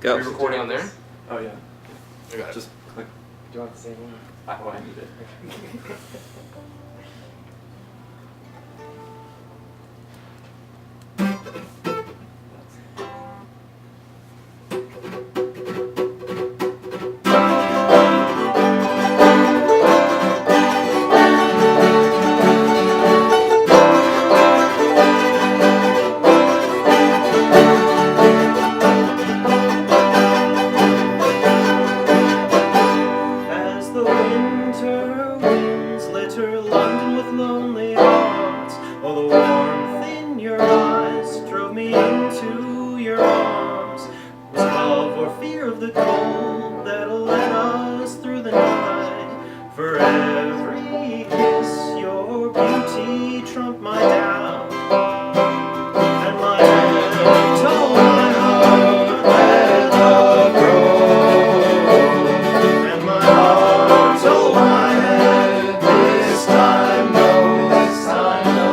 Go. Are you recording on there? Oh yeah. I got it. Just click. Do you want the same one? I need it. As the winter winds litter London with lonely hearts, oh, the warmth in your eyes drove me into your arms. Was love or fear of the cold that led us through the night? For every kiss your beauty trumped my doubt, and my head told my heart let love grow. And my heart told my head, this time no, this time no.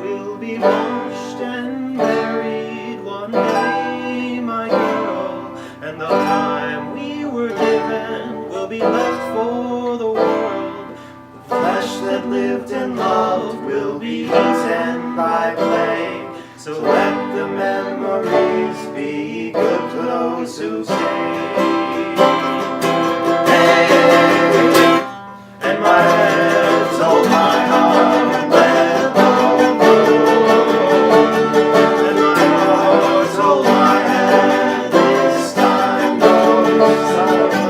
We'll be washed and buried one day, my girl, and the time we were given will be left for the world. The flesh that lived and loved will be eaten by plague. So let the memories be good for those who stay. Hey, and my head told my heart, let love go. And my heart told my head, this time no, this time no.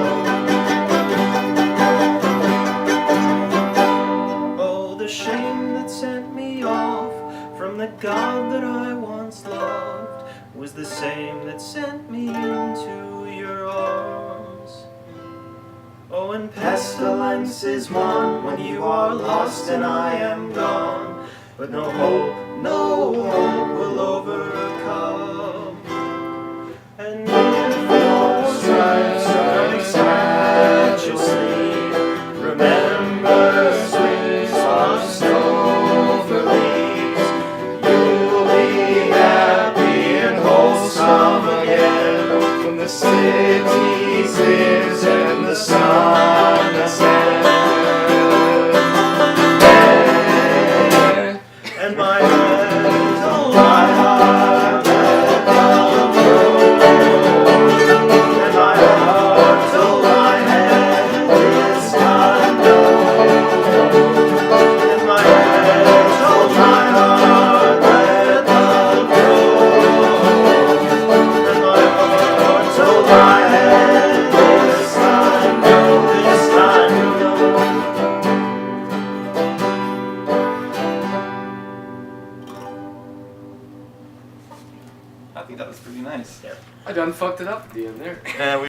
Oh, the shame that sent me off from the God that I once loved was the same that sent me into your arms. Oh, and pestilence is one when you are lost and I am gone, but no hope will overcome. And if your stripes at your sleeve, remember sweet soft snow for leaves. You'll be happy and wholesome again when the city sleeps and the sun ascends. And my head told my heart let love grow. And my heart told my head this time no. And my head told my heart let love grow. And my heart told my head this time no, this time no. I think that was pretty nice. I done fucked it up at the end there. Yeah, we